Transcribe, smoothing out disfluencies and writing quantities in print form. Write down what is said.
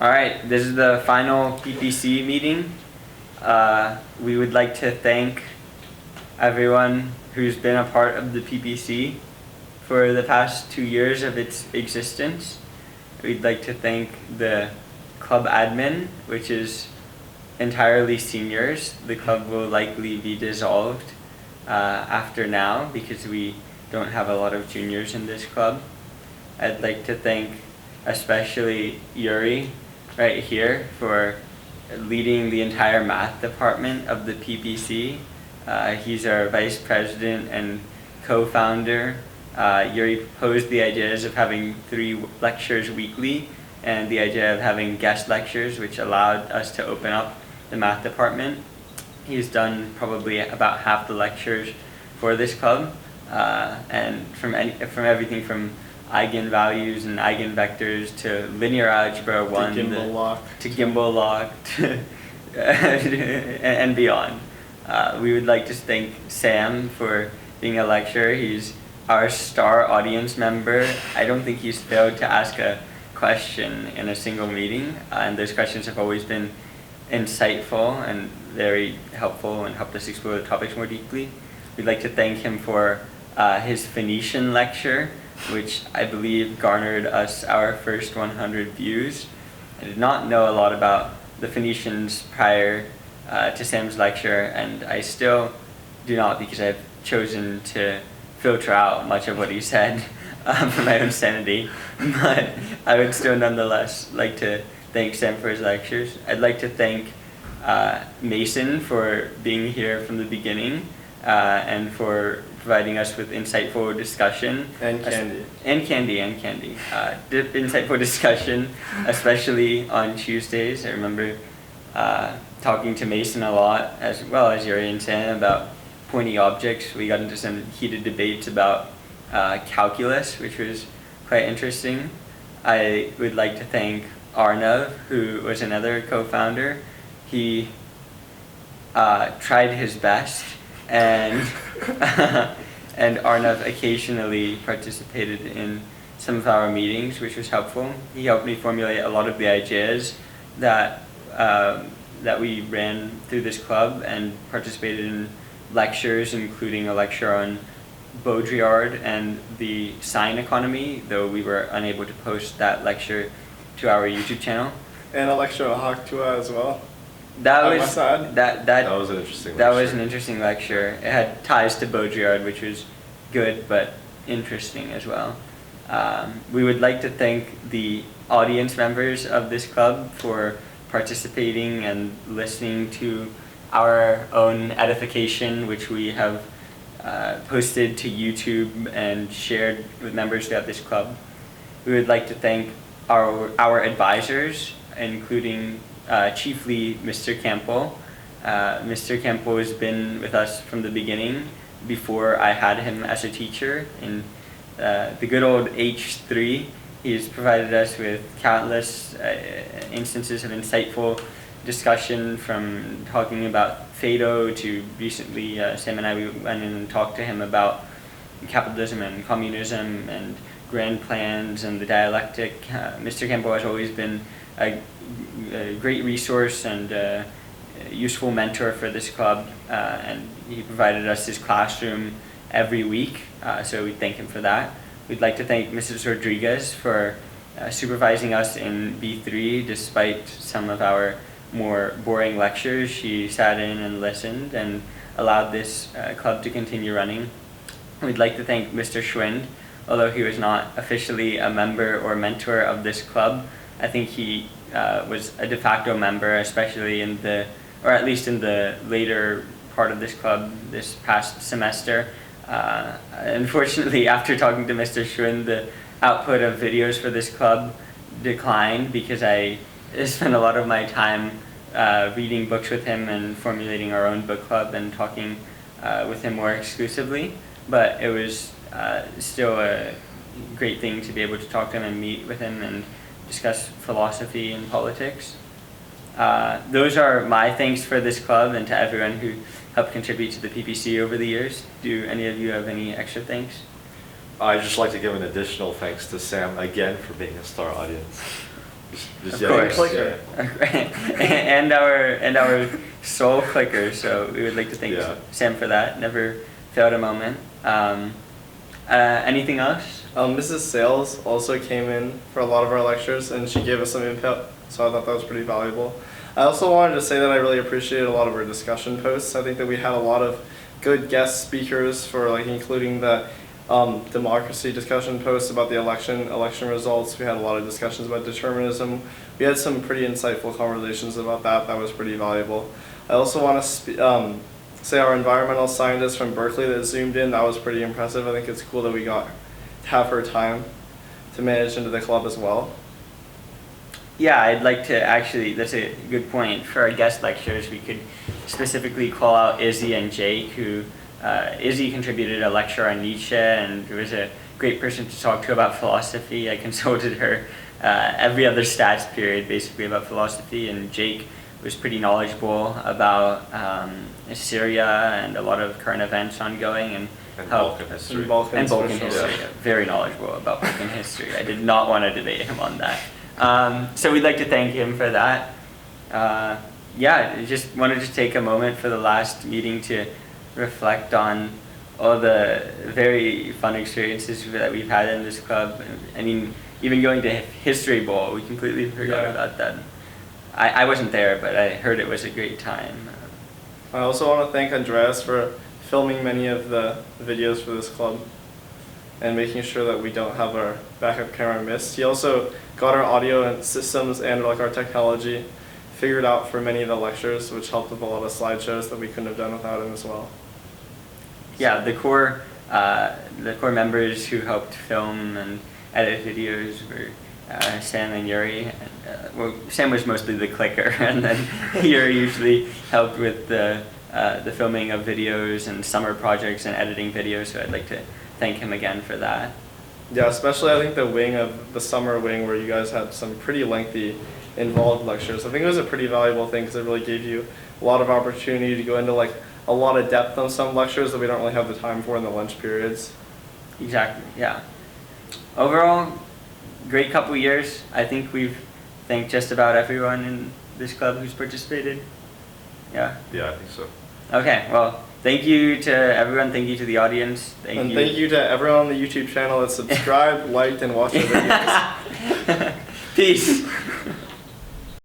All right, this is the final PPC meeting. We would like to thank everyone who's been a part of the PPC for the past 2 years of its existence. We'd like to thank the club admin, which is entirely seniors. The club will likely be dissolved after now because we don't have a lot of juniors in this club. I'd like to thank especially Yuri right here for leading the entire math department of the PPC. He's our vice president and co-founder. Yuri proposed the ideas of having 3 lectures weekly and the idea of having guest lectures, which allowed us to open up the math department. He's done probably about half the lectures for this club, and from everything from eigenvalues and eigenvectors to linear algebra 1 to Gimbal lock and beyond. We would like to thank Sam for being a lecturer. He's our star audience member. I don't think he's failed to ask a question in a single meeting, and those questions have always been insightful and very helpful and helped us explore the topics more deeply. We'd like to thank him for his Phoenician lecture, which I believe garnered us our first 100 views. I did not know a lot about the Phoenicians prior to Sam's lecture, and I still do not, because I've chosen to filter out much of what he said for my own sanity. But I would still nonetheless like to thank Sam for his lectures. I'd like to thank Mason for being here from the beginning and for providing us with insightful discussion. And Candy. Insightful discussion, especially on Tuesdays. I remember talking to Mason a lot, as well as Yuri and Sam, about pointy objects. We got into some heated debates about calculus, which was quite interesting. I would like to thank Arnav, who was another co-founder. He tried his best, and and Arnav occasionally participated in some of our meetings, which was helpful. He helped me formulate a lot of the ideas that we ran through this club, and participated in lectures, including a lecture on Baudrillard and the sine economy, though we were unable to post that lecture to our YouTube channel. And a lecture on Haktua as well. That On was my side. that was an interesting That lecture. was an interesting lecture. It had ties to Baudrillard, which was good but interesting as well. We would like to thank the audience members of this club for participating and listening to our own edification, which we have posted to YouTube and shared with members throughout this club. We would like to thank our advisors, including chiefly Mr. Campbell. Mr. Campbell has been with us from the beginning, before I had him as a teacher in the good old H3. He's provided us with countless instances of insightful discussion, from talking about Phaedo to recently Sam and I went in and talked to him about capitalism and communism and grand plans and the dialectic. Mr. Campbell has always been a great resource and a useful mentor for this club, and he provided us his classroom every week, so we thank him for that. We'd like to thank Mrs. Rodriguez for supervising us in B3 despite some of our more boring lectures. She sat in and listened and allowed this club to continue running. We'd like to thank Mr. Schwind. Although he was not officially a member or mentor of this club, I think he was a de facto member, especially or at least in the later part of this club this past semester. Unfortunately, after talking to Mr. Schwind, the output of videos for this club declined, because I spent a lot of my time reading books with him and formulating our own book club and talking with him more exclusively. But it was still a great thing to be able to talk to him and meet with him and discuss philosophy and politics. Those are my thanks for this club and to everyone who helped contribute to the PPC over the years. Do any of you have any extra thanks? I'd just like to give an additional thanks to Sam again for being a star audience, Of yeah, course. Clicker. and our sole clicker. So we would like to thank Yeah. Sam for that. Never failed a moment. Anything else? Mrs. Sales also came in for a lot of our lectures, and she gave us some input, so I thought that was pretty valuable. I also wanted to say that I really appreciated a lot of our discussion posts. I think that we had a lot of good guest speakers for like including the democracy discussion posts about the election results. We had a lot of discussions about determinism. We had some pretty insightful conversations about that. That was pretty valuable. I also want to say our environmental scientist from Berkeley that zoomed in. That was pretty impressive. I think it's cool that we got to have her time to manage into the club as well. Yeah, I'd like to actually, that's a good point. For our guest lecturers, we could specifically call out Izzy and Jake, who Izzy contributed a lecture on Nietzsche and was a great person to talk to about philosophy. I consulted her every other stats period basically about philosophy, and Jake was pretty knowledgeable about Syria and a lot of current events ongoing and Balkan history. And Balkans and Balkan for sure. history. Very knowledgeable about Balkan history. I did not want to debate him on that. So we'd like to thank him for that. Yeah, just wanted to take a moment for the last meeting to reflect on all the very fun experiences that we've had in this club. I mean, even going to History Bowl, we completely forgot Yeah. about that. I wasn't there, but I heard it was a great time. I also want to thank Andreas for filming many of the videos for this club and making sure that we don't have our backup camera missed. He also got our audio and systems and like our technology figured out for many of the lectures, which helped with a lot of slideshows that we couldn't have done without him as well. Yeah, the core members who helped film and edit videos were Sam and Yuri. Well, Sam was mostly the clicker, and then Yuri usually helped with the filming of videos and summer projects and editing videos. So I'd like to thank him again for that. Yeah, especially I think the summer wing where you guys had some pretty lengthy involved lectures. I think it was a pretty valuable thing because it really gave you a lot of opportunity to go into like a lot of depth on some lectures that we don't really have the time for in the lunch periods. Exactly, yeah. Overall, great couple years. I think we've thanked just about everyone in this club who's participated. Yeah. Yeah, I think so. Okay, well, thank you to everyone. Thank you to the audience. Thank you to everyone on the YouTube channel that subscribed, liked, and watched our videos. Peace.